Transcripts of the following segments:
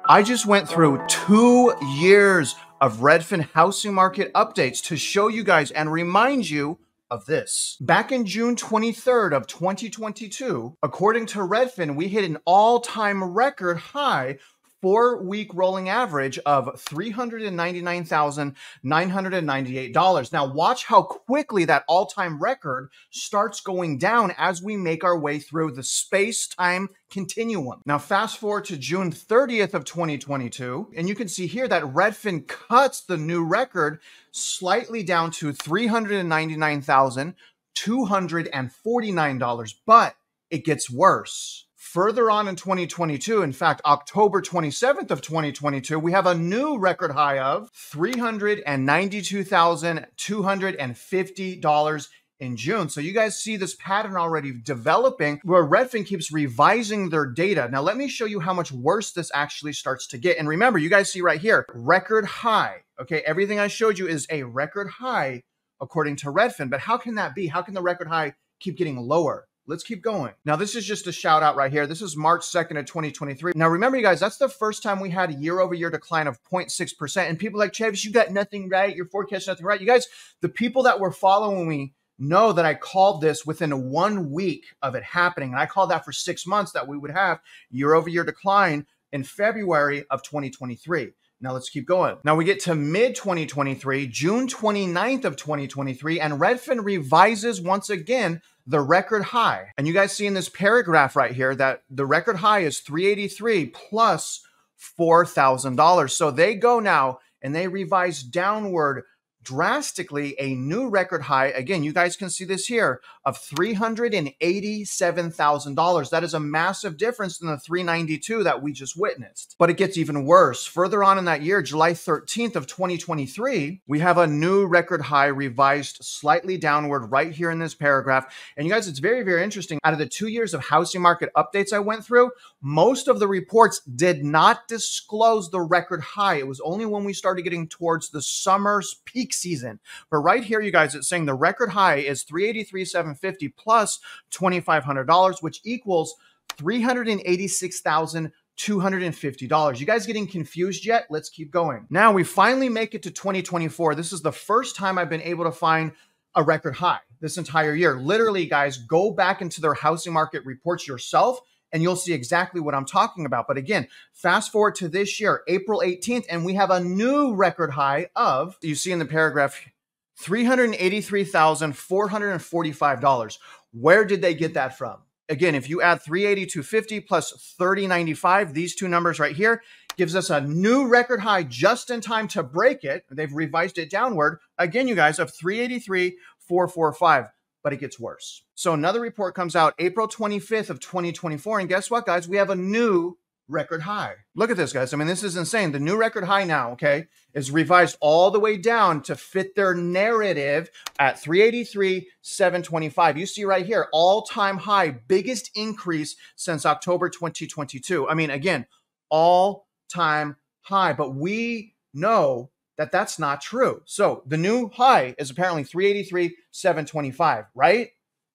I just went through 2 years of Redfin housing market updates to show you guys and remind you of this. Back in June 23rd of 2022, according to Redfin, we hit an all-time record high 4-week rolling average of $399,998. Now watch how quickly that all-time record starts going down as we make our way through the space-time continuum. Now fast forward to June 30th of 2022, and you can see here that Redfin cuts the new record slightly down to $399,249, but it gets worse. Further on in 2022, in fact, October 27th of 2022, we have a new record high of $392,250 in June. So you guys see this pattern already developing where Redfin keeps revising their data. Now, let me show you how much worse this actually starts to get. And remember, you guys see right here, record high. Okay, everything I showed you is a record high according to Redfin. But how can that be? How can the record high keep getting lower? Let's keep going. Now, this is just a shout out right here. This is March 2nd of 2023. Now, remember, you guys, that's the first time we had a year-over-year decline of 0.6%. And people like, Travis, you got nothing right. Your forecast nothing right. You guys, the people that were following me know that I called this within 1 week of it happening. And I called that for 6 months that we would have year-over-year decline in February of 2023. Now let's keep going. Now we get to mid-2023, June 29th of 2023, and Redfin revises once again the record high. And you guys see in this paragraph right here that the record high is $383 plus $4,000. So they go now and they revise downward drastically a new record high. Again, you guys can see this here of $387,000. That is a massive difference than the $392 that we just witnessed. But it gets even worse. Further on in that year, July 13th of 2023, we have a new record high revised slightly downward right here in this paragraph. And you guys, it's very, very interesting. Out of the 2 years of housing market updates I went through, most of the reports did not disclose the record high. It was only when we started getting towards the summer's peak season. But right here, you guys, it's saying the record high is $383,750 plus $2,500, which equals $386,250. You guys getting confused yet? Let's keep going. Now we finally make it to 2024. This is the first time I've been able to find a record high this entire year. Literally, guys, go back into their housing market reports yourself and you'll see exactly what I'm talking about. But again, fast forward to this year, April 18th, and we have a new record high of, you see in the paragraph, $383,445. Where did they get that from? Again, if you add $382.50 plus $30.95, these two numbers right here gives us a new record high just in time to break it. They've revised it downward. Again, you guys, of $383,445. But it gets worse. So another report comes out April 25th of 2024. And guess what, guys? We have a new record high. Look at this, guys. I mean, this is insane. The new record high now, okay, is revised all the way down to fit their narrative at $383,725. You see right here, all-time high, biggest increase since October 2022. I mean, again, all-time high. But we know that that's not true. So the new high is apparently $383,725, right?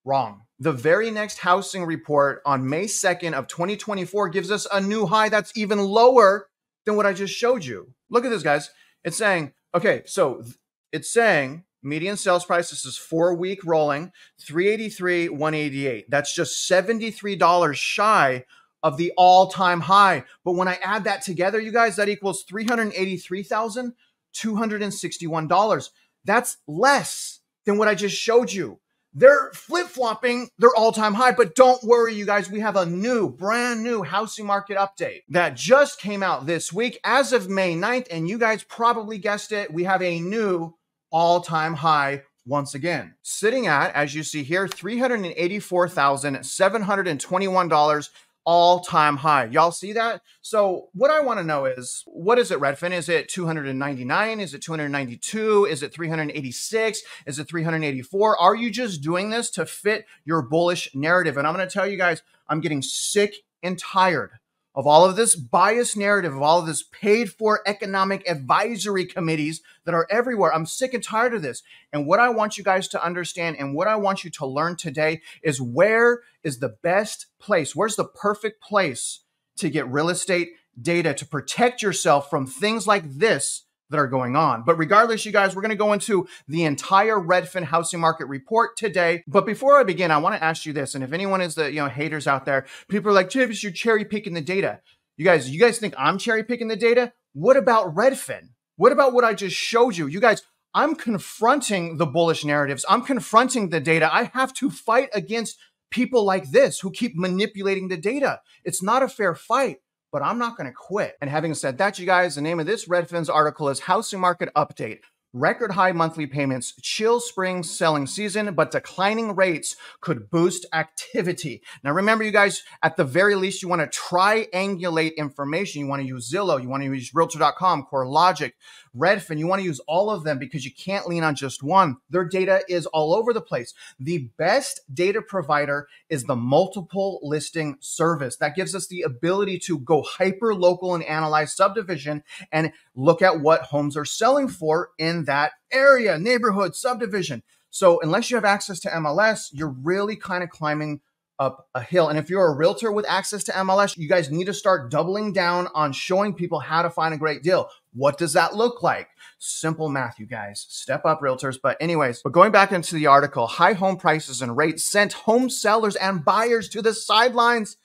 Wrong. The very next housing report on May 2nd of 2024 gives us a new high that's even lower than what I just showed you. Look at this, guys. It's saying, okay, so it's saying median sales price, this is 4-week rolling, $383,188. That's just $73 shy of the all-time high. But when I add that together, you guys, that equals $383,261. That's less than what I just showed you. They're flip-flopping their all-time high, but don't worry, you guys. We have a brand new housing market update that just came out this week as of May 9th. And you guys probably guessed it. We have a new all-time high once again, sitting at, as you see here, $384,721. All-time high. Y'all see that? So what I want to know is, what is it, Redfin? Is it 299? Is it 292? Is it 386? Is it 384? Are you just doing this to fit your bullish narrative? And I'm going to tell you guys, I'm getting sick and tired of all of this biased narrative, of all of this paid for economic advisory committees that are everywhere. I'm sick and tired of this. And what I want you guys to understand and what I want you to learn today is, where is the best place? Where's the perfect place to get real estate data to protect yourself from things like this that are going on. But regardless, you guys, we're going to go into the entire Redfin housing market report today. But before I begin, I want to ask you this. And if anyone is the haters out there, people are like, Travis, you're cherry picking the data. You guys think I'm cherry picking the data? What about Redfin? What about what I just showed you? You guys, I'm confronting the bullish narratives. I'm confronting the data. I have to fight against people like this who keep manipulating the data. It's not a fair fight, but I'm not going to quit. And having said that, you guys, the name of this Redfin's article is Housing Market Update. Record high monthly payments, chill spring selling season, but declining rates could boost activity. Now, remember, you guys, at the very least, you want to triangulate information. You want to use Zillow, you want to use Realtor.com, CoreLogic, Redfin. You want to use all of them because you can't lean on just one. Their data is all over the place. The best data provider is the multiple listing service. That gives us the ability to go hyper local and analyze subdivision and look at what homes are selling for in that area, neighborhood, subdivision. So unless you have access to MLS, you're really kind of climbing up a hill. And if you're a realtor with access to MLS, you guys need to start doubling down on showing people how to find a great deal. What does that look like? Simple math, you guys. Step up, realtors. But anyways, going back into the article, high home prices and rates sent home sellers and buyers to the sidelines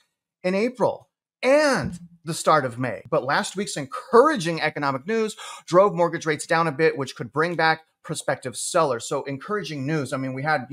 in April and the start of May. But last week's encouraging economic news drove mortgage rates down a bit, which could bring back prospective sellers. So encouraging news. I mean, we had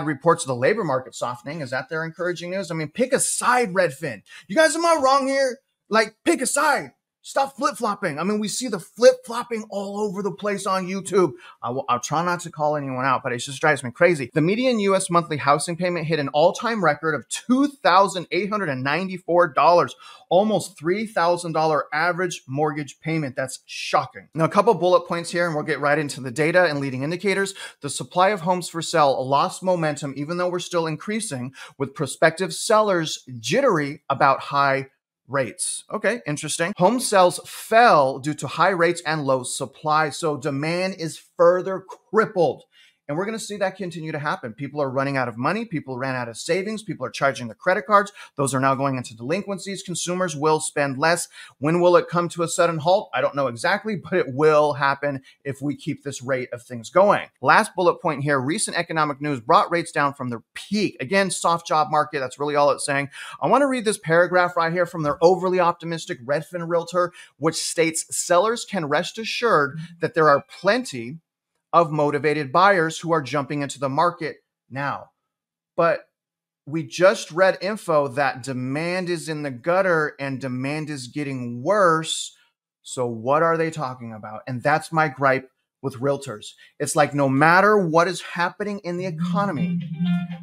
reports of the labor market softening. Is that their encouraging news? I mean, pick a side, Redfin. You guys, am I wrong here? Like, pick a side. Stop flip-flopping. I mean, we see the flip-flopping all over the place on YouTube. I'll try not to call anyone out, but it just drives me crazy. The median U.S. monthly housing payment hit an all-time record of $2,894, almost $3,000 average mortgage payment. That's shocking. Now, a couple bullet points here, and we'll get right into the data and leading indicators. The supply of homes for sale lost momentum, even though we're still increasing, with prospective sellers jittery about high rates. Okay, interesting. Home sales fell due to high rates and low supply. So demand is further crippled. And we're going to see that continue to happen. People are running out of money. People ran out of savings. People are charging their credit cards. Those are now going into delinquencies. Consumers will spend less. When will it come to a sudden halt? I don't know exactly, but it will happen if we keep this rate of things going. Last bullet point here, recent economic news brought rates down from their peak. Again, soft job market. That's really all it's saying. I want to read this paragraph right here from their overly optimistic Redfin Realtor, which states sellers can rest assured that there are plenty of motivated buyers who are jumping into the market now. But we just read info that demand is in the gutter and demand is getting worse. So what are they talking about? And that's my gripe with realtors. It's like no matter what is happening in the economy,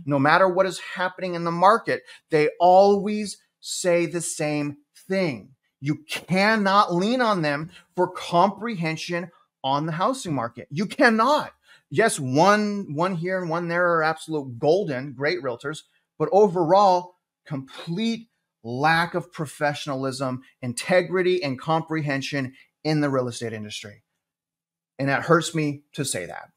no matter what is happening in the market, they always say the same thing. You cannot lean on them for comprehension on the housing market. You cannot. Yes, one here and one there are absolute golden, great realtors, but overall, complete lack of professionalism, integrity, and comprehension in the real estate industry. And that hurts me to say that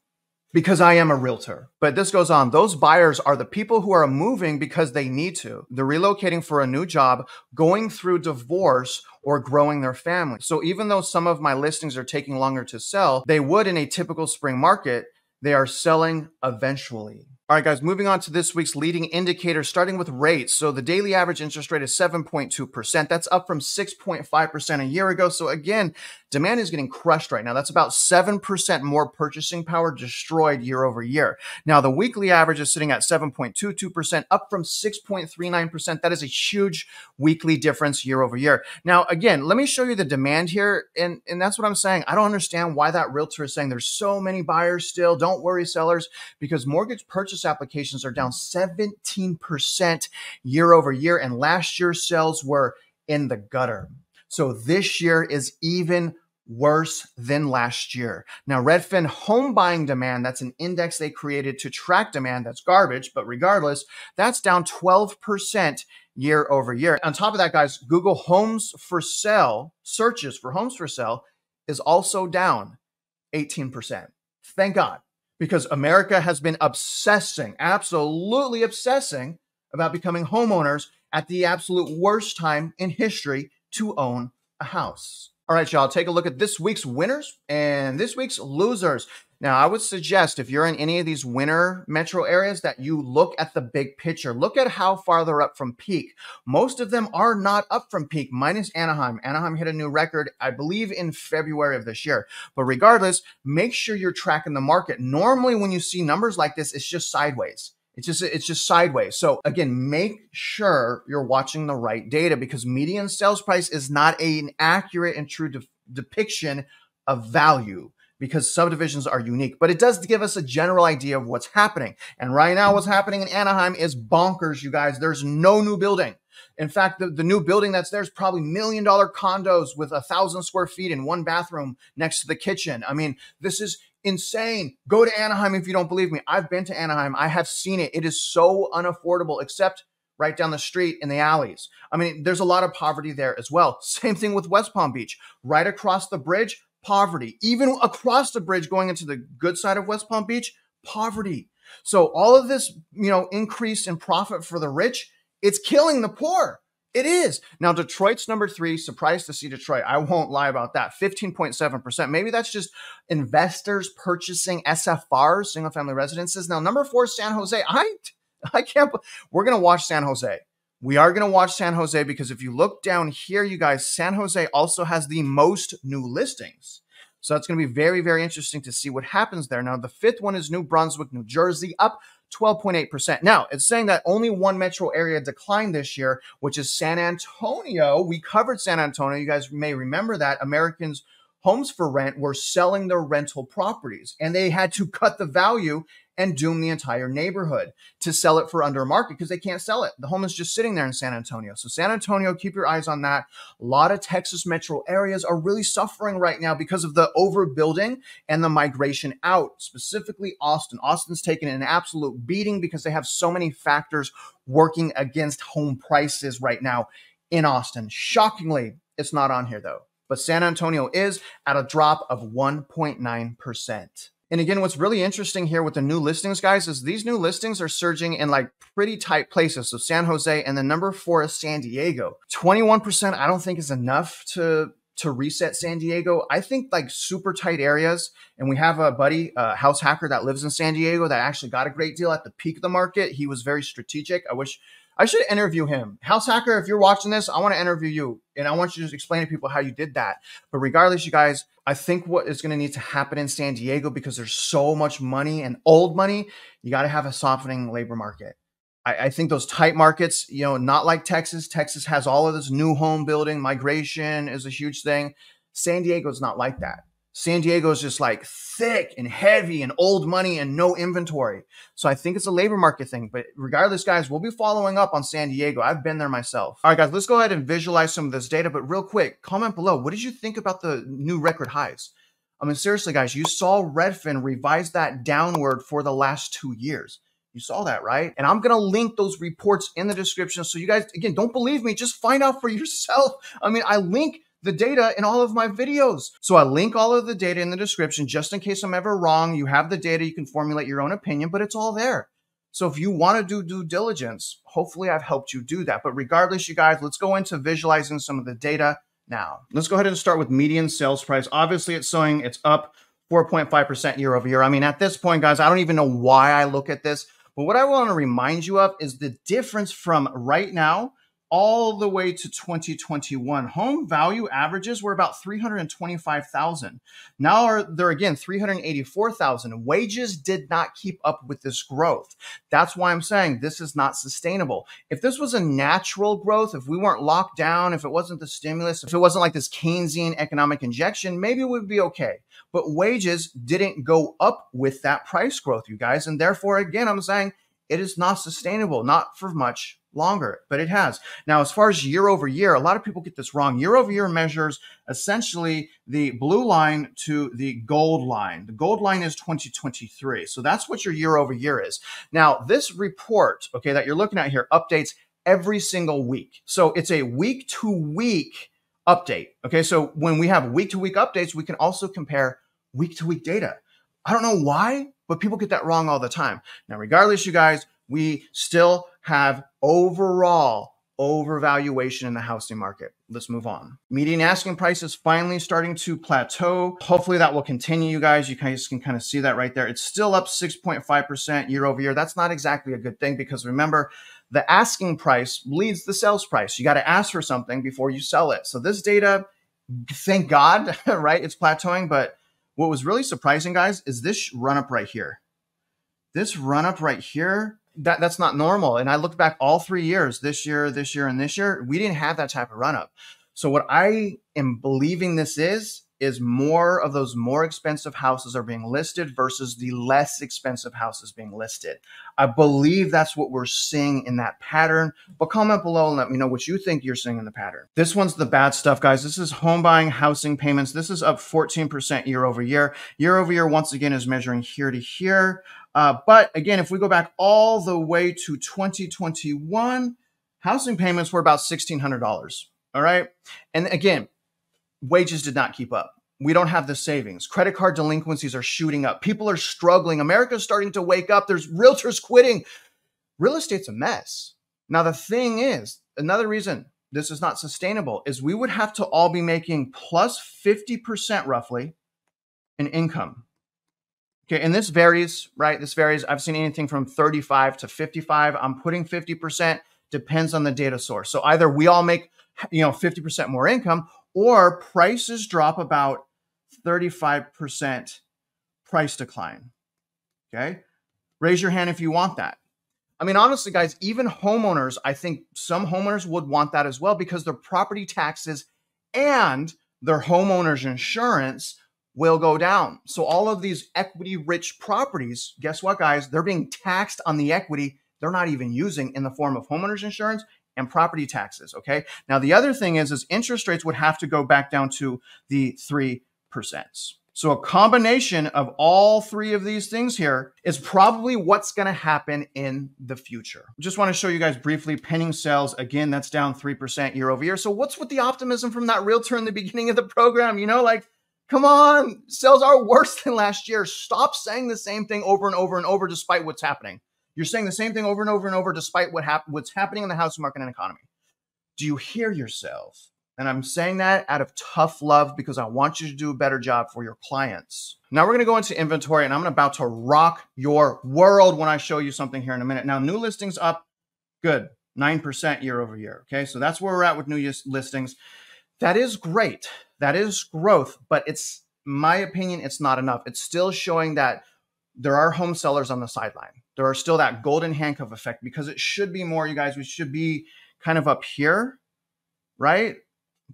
because I am a realtor. But this goes on. Those buyers are the people who are moving because they need to. They're relocating for a new job, going through divorce, or growing their family. So even though some of my listings are taking longer to sell, they would in a typical spring market, they are selling eventually. All right, guys, moving on to this week's leading indicators, starting with rates. So the daily average interest rate is 7.2%. That's up from 6.5% a year ago. So again, demand is getting crushed right now. That's about 7% more purchasing power destroyed year over year. Now, the weekly average is sitting at 7.22%, up from 6.39%. That is a huge weekly difference year over year. Now, again, let me show you the demand here. And that's what I'm saying. I don't understand why that realtor is saying there's so many buyers still. Don't worry, sellers, because mortgage purchase applications are down 17% year over year. And last year's sales were in the gutter. So this year is even worse than last year. Now, Redfin home buying demand, that's an index they created to track demand. That's garbage, but regardless, that's down 12% year over year. On top of that, guys, Google homes for sale, searches for homes for sale is also down 18%. Thank God, because America has been obsessing, absolutely obsessing about becoming homeowners at the absolute worst time in history to own a house. All right, y'all, take a look at this week's winners and this week's losers. Now, I would suggest if you're in any of these winter metro areas that you look at the big picture. Look at how far they're up from peak. Most of them are not up from peak, minus Anaheim. Anaheim hit a new record, I believe, in February of this year. But regardless, make sure you're tracking the market. Normally, when you see numbers like this, it's just sideways. It's just sideways. So again, make sure you're watching the right data because median sales price is not an accurate and true depiction of value because subdivisions are unique, but it does give us a general idea of what's happening. And right now what's happening in Anaheim is bonkers, you guys. There's no new building. In fact, the new building that's there is probably $1 million condos with 1,000 square feet and one bathroom next to the kitchen. I mean, this is insane. Go to Anaheim if you don't believe me. I've been to Anaheim. I have seen it. It is so unaffordable, except right down the street in the alleys. I mean, there's a lot of poverty there as well. Same thing with West Palm Beach. Right across the bridge, poverty. Even across the bridge going into the good side of West Palm Beach, poverty. So all of this, increase in profit for the rich, it's killing the poor. It is. Now, Detroit's number 3. Surprised to see Detroit. I won't lie about that. 15.7%. Maybe that's just investors purchasing SFRs, single family residences. Now, number 4, San Jose. I can't. We're going to watch San Jose. We are going to watch San Jose because if you look down here, you guys, San Jose also has the most new listings. So that's going to be very, very interesting to see what happens there. Now, the 5th one is New Brunswick, New Jersey, up 12.8%. Now, it's saying that only one metro area declined this year, which is San Antonio. We covered San Antonio. You guys may remember that Americans Homes for Rent were selling their rental properties, and they had to cut the value and doom the entire neighborhood to sell it for under market because they can't sell it. The home is just sitting there in San Antonio. So San Antonio, keep your eyes on that. A lot of Texas metro areas are really suffering right now because of the overbuilding and the migration out, specifically Austin. Austin's taken an absolute beating because they have so many factors working against home prices right now in Austin. Shockingly, it's not on here though. But San Antonio is at a drop of 1.9%. And again, what's really interesting here with the new listings, guys, is these new listings are surging in like pretty tight places. So San Jose and then number 4 is San Diego. 21% I don't think is enough to reset San Diego. I think like super tight areas. And we have a buddy, house hacker that lives in San Diego that actually got a great deal at the peak of the market. He was very strategic. I should interview him. House hacker, if you're watching this, I want to interview you. And I want you to explain to people how you did that. But regardless, you guys, I think what is going to need to happen in San Diego, because there's so much money and old money, you got to have a softening labor market. I think those tight markets, not like Texas. Texas has all of this new home building. Migration is a huge thing. San Diego's not like that. San Diego is just like thick and heavy and old money and no inventory. So I think it's a labor market thing. But regardless, guys, we'll be following up on San Diego. I've been there myself. All right, guys, let's go ahead and visualize some of this data. But real quick, comment below. What did you think about the new record highs? I mean, seriously, guys, you saw Redfin revise that downward for the last 2 years. You saw that, right? And I'm going to link those reports in the description. So you guys, again, don't believe me. Just find out for yourself. I mean, I link the data in all of my videos. So I link all of the data in the description just in case I'm ever wrong. You have the data, you can formulate your own opinion, but it's all there. So if you want to do due diligence, hopefully I've helped you do that. But regardless, you guys, let's go into visualizing some of the data now. Let's go ahead and start with median sales price. Obviously, it's showing it's up 4.5% year over year. I mean, at this point, guys, I don't even know why I look at this, but what I want to remind you of is the difference from right now all the way to 2021. Home value averages were about 325,000. Now they're again 384,000. Wages did not keep up with this growth. That's why I'm saying this is not sustainable. If this was a natural growth, if we weren't locked down, if it wasn't the stimulus, if it wasn't like this Keynesian economic injection, maybe it would be okay. But wages didn't go up with that price growth, you guys. And therefore, again, I'm saying it is not sustainable, not for much longer, but it has. Now, as far as year over year, a lot of people get this wrong. Year over year measures essentially the blue line to the gold line. The gold line is 2023. So that's what your year over year is. Now, this report, okay, that you're looking at here updates every single week. So it's a week to week update. Okay, so when we have week to week updates, we can also compare week to week data. I don't know why, but people get that wrong all the time. Now, regardless, you guys, we still have overall overvaluation in the housing market. let's move on. Median asking price is finally starting to plateau. Hopefully that will continue, you guys. You guys can kind of see that right there. It's still up 6.5% year over year. That's not exactly a good thing because remember, the asking price leads the sales price. You got to ask for something before you sell it. So this data, thank God, right? It's plateauing. But what was really surprising, guys, is this run up right here. This run up right here, that's not normal. And I looked back all 3 years, this year, and this year, we didn't have that type of run up. So what I am believing this is more of those more expensive houses are being listed versus the less expensive houses being listed. I believe that's what we're seeing in that pattern, but comment below and let me know what you think you're seeing in the pattern. This one's the bad stuff, guys. This is home buying housing payments. This is up 14% year over year. Year over year, once again, is measuring here to here. But again, if we go back all the way to 2021, housing payments were about $1,600. All right. And again, wages did not keep up. We don't have the savings. Credit card delinquencies are shooting up. People are struggling. America's starting to wake up. There's realtors quitting. Real estate's a mess. Now, the thing is, another reason this is not sustainable is we would have to all be making plus 50% roughly in income. Okay, and this varies, right? This varies. I've seen anything from 35 to 55. I'm putting 50%, depends on the data source. So either we all make 50% more income, or prices drop about 35% price decline. Okay. Raise your hand if you want that. I mean, honestly, guys, even homeowners, I think some homeowners would want that as well because their property taxes and their homeowner's insurance will go down. So all of these equity rich properties, guess what, guys? They're being taxed on the equity they're not even using in the form of homeowner's insurance and property taxes, okay? Now, the other thing is interest rates would have to go back down to the 3%. So a combination of all three of these things here is probably what's gonna happen in the future. Just wanna show you guys briefly pending sales. Again, that's down 3% year over year. So what's with the optimism from that realtor in the beginning of the program? Come on, sales are worse than last year. Stop saying the same thing over and over and over despite what's happening. You're saying the same thing over and over and over despite what's happening in the housing market and economy. Do you hear yourself? And I'm saying that out of tough love because I want you to do a better job for your clients. Now we're going to go into inventory and I'm about to rock your world when I show you something here in a minute. Now, new listings up, good, 9% year over year. Okay, so that's where we're at with new listings. That is great. That is growth, but it's, my opinion, it's not enough. It's still showing that there are home sellers on the sideline. There are still that golden handcuff effect because it should be more, you guys. We should be kind of up here, right?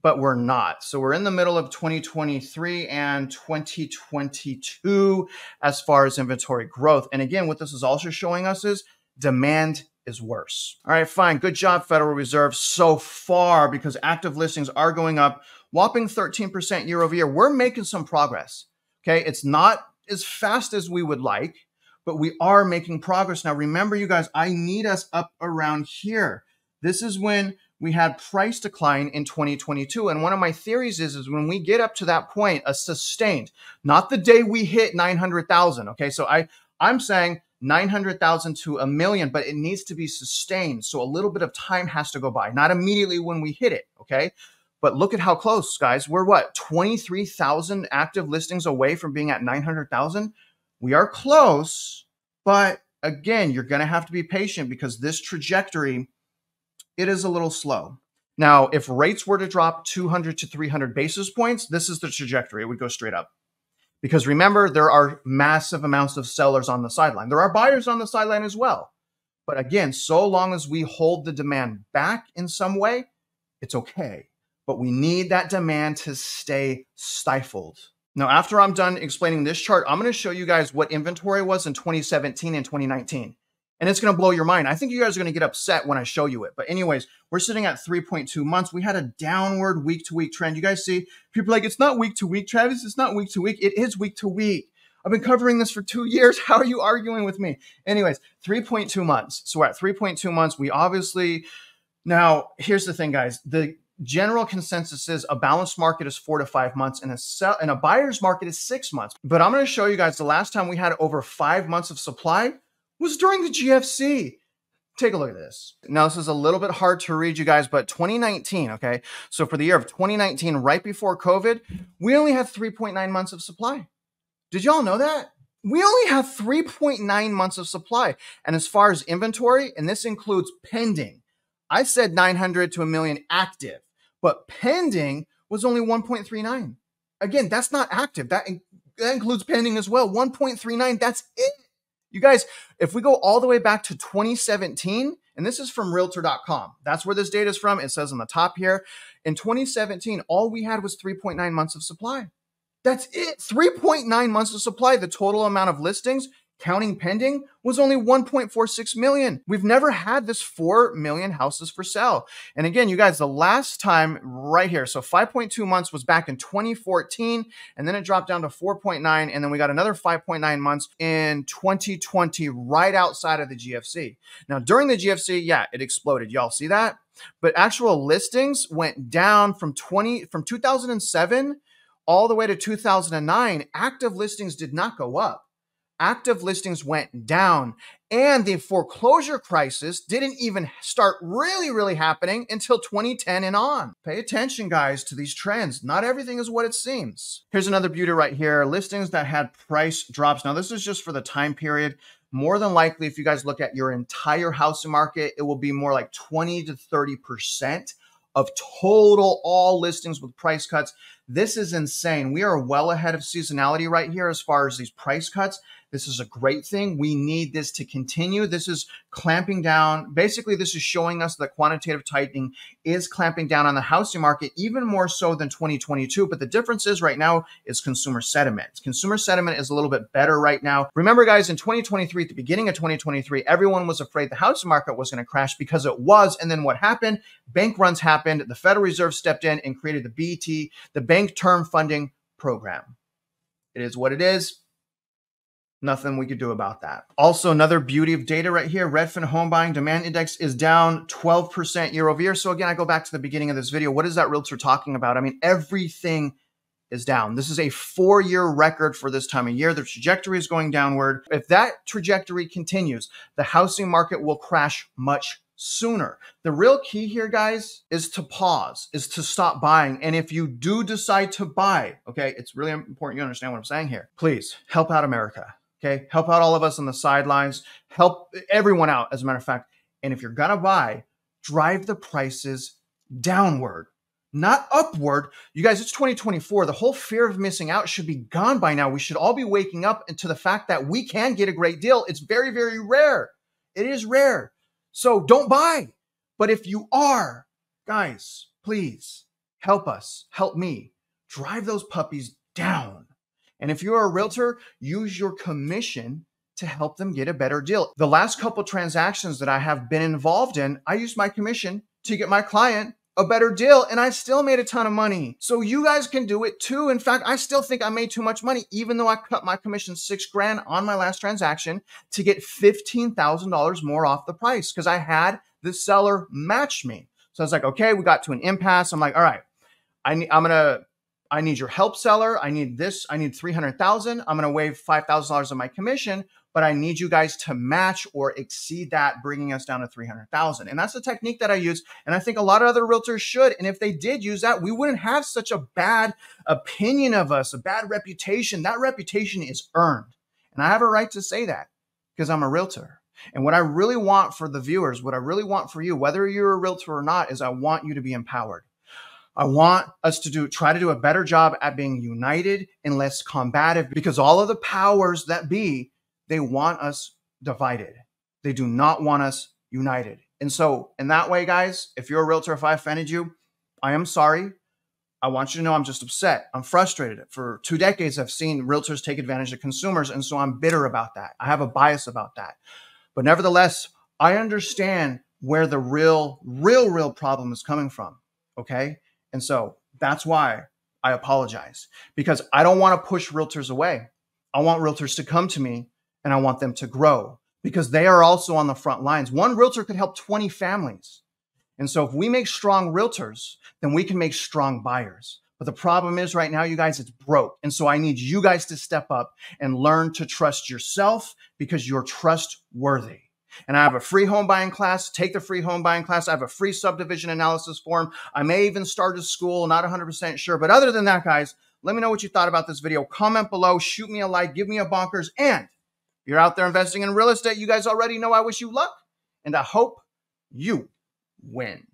But we're not. So we're in the middle of 2023 and 2022 as far as inventory growth. And again, what this is also showing us is demand is worse. All right, fine. Good job, Federal Reserve, so far, because active listings are going up, whopping 13% year over year. We're making some progress. Okay, it's not as fast as we would like, but we are making progress. Now, remember, you guys, I need us up around here. This is when we had price decline in 2022. And one of my theories is when we get up to that point, a sustained, not the day we hit 900,000. Okay, so I'm saying 900,000 to a million, but it needs to be sustained. So a little bit of time has to go by, not immediately when we hit it. Okay. But look at how close, guys. We're what, 23,000 active listings away from being at 900,000? We are close, but again, you're going to have to be patient because this trajectory, it is a little slow. Now, if rates were to drop 200 to 300 basis points, this is the trajectory. It would go straight up. Because remember, there are massive amounts of sellers on the sideline. There are buyers on the sideline as well. But again, so long as we hold the demand back in some way, it's okay. But we need that demand to stay stifled. Now, after I'm done explaining this chart, I'm going to show you guys what inventory was in 2017 and 2019. And it's going to blow your mind. I think you guys are going to get upset when I show you it. But anyways, we're sitting at 3.2 months. We had a downward week-to-week trend. You guys see, people are like, it's not week-to-week, Travis. It's not week-to-week. It is week-to-week. I've been covering this for 2 years. How are you arguing with me? Anyways, 3.2 months. So we're at 3.2 months. We obviously, now here's the thing, guys. The general consensus is a balanced market is 4 to 5 months and a buyer's market is 6 months. But I'm going to show you guys the last time we had over 5 months of supply was during the GFC. Take a look at this. Now, this is a little bit hard to read, you guys, but 2019, okay? So for the year of 2019, right before COVID, we only had 3.9 months of supply. Did y'all know that? We only have 3.9 months of supply. And as far as inventory, and this includes pending, I said 900 to a million active, but pending was only 1.39. Again, that's not active. That includes pending as well. 1.39, that's it. You guys, if we go all the way back to 2017, and this is from Realtor.com, that's where this data is from. It says on the top here, in 2017, all we had was 3.9 months of supply. That's it. 3.9 months of supply. The total amount of listings, counting pending, was only 1.46 million. We've never had this 4 million houses for sale. And again, you guys, the last time right here, so 5.2 months was back in 2014, and then it dropped down to 4.9, and then we got another 5.9 months in 2020, right outside of the GFC. Now, during the GFC, yeah, it exploded. Y'all see that? But actual listings went down from 2007 all the way to 2009. Active listings did not go up. Active listings went down, and the foreclosure crisis didn't even start really happening until 2010 and on. Pay attention, guys, to these trends. Not everything is what it seems. Here's another beauty right here. Listings that had price drops. Now, this is just for the time period. More than likely, if you guys look at your entire housing market, it will be more like 20 to 30% of total all listings with price cuts. This is insane. We are well ahead of seasonality right here as far as these price cuts. This is a great thing. We need this to continue. This is clamping down. Basically, this is showing us that quantitative tightening is clamping down on the housing market, even more so than 2022. But the difference is right now is consumer sentiment. Consumer sentiment is a little bit better right now. Remember, guys, in 2023, at the beginning of 2023, everyone was afraid the housing market was going to crash because it was. And then what happened? Bank runs happened. The Federal Reserve stepped in and created the BT, the Bank Term Funding Program. It is what it is. Nothing we could do about that. Also, another beauty of data right here, Redfin Home Buying Demand Index is down 12% year over year. So again, I go back to the beginning of this video. What is that realtor talking about? I mean, everything is down. This is a 4-year record for this time of year. The trajectory is going downward. If that trajectory continues, the housing market will crash much sooner. The real key here, guys, is to pause, is to stop buying. And if you do decide to buy, okay, it's really important you understand what I'm saying here. Please help out America. Okay, help out all of us on the sidelines. Help everyone out, as a matter of fact. And if you're going to buy, drive the prices downward, not upward. You guys, it's 2024. The whole fear of missing out should be gone by now. We should all be waking up to the fact that we can get a great deal. It's very rare. It is rare. So don't buy. But if you are, guys, please help us, help me drive those puppies down. And if you're a realtor, use your commission to help them get a better deal. The last couple transactions that I have been involved in, I used my commission to get my client a better deal, and I still made a ton of money. So you guys can do it too. In fact, I still think I made too much money, even though I cut my commission $6,000 on my last transaction to get $15,000 more off the price because I had the seller match me. So I was like, okay, we got to an impasse. I'm like, all right, I need your help, seller. I need this. I need $300,000. I'm going to waive $5,000 of my commission, but I need you guys to match or exceed that, bringing us down to $300,000. And that's the technique that I use. And I think a lot of other realtors should. And if they did use that, we wouldn't have such a bad opinion of us, a bad reputation. That reputation is earned. And I have a right to say that because I'm a realtor. And what I really want for the viewers, what I really want for you, whether you're a realtor or not, is I want you to be empowered. I want us to try to do a better job at being united and less combative because all of the powers that be, they want us divided. They do not want us united. And so in that way, guys, if you're a realtor, if I offended you, I am sorry. I want you to know I'm just upset. I'm frustrated. For 2 decades, I've seen realtors take advantage of consumers. And so I'm bitter about that. I have a bias about that. But nevertheless, I understand where the real problem is coming from. Okay. And so that's why I apologize, because I don't want to push realtors away. I want realtors to come to me and I want them to grow because they are also on the front lines. One realtor could help 20 families. And so if we make strong realtors, then we can make strong buyers. But the problem is right now, you guys, it's broke. And so I need you guys to step up and learn to trust yourself because you're trustworthy. And I have a free home buying class. Take the free home buying class. I have a free subdivision analysis form. I may even start a school, not 100% sure. But other than that, guys, let me know what you thought about this video. Comment below, shoot me a like, give me a bonkers. And if you're out there investing in real estate, you guys already know I wish you luck. And I hope you win.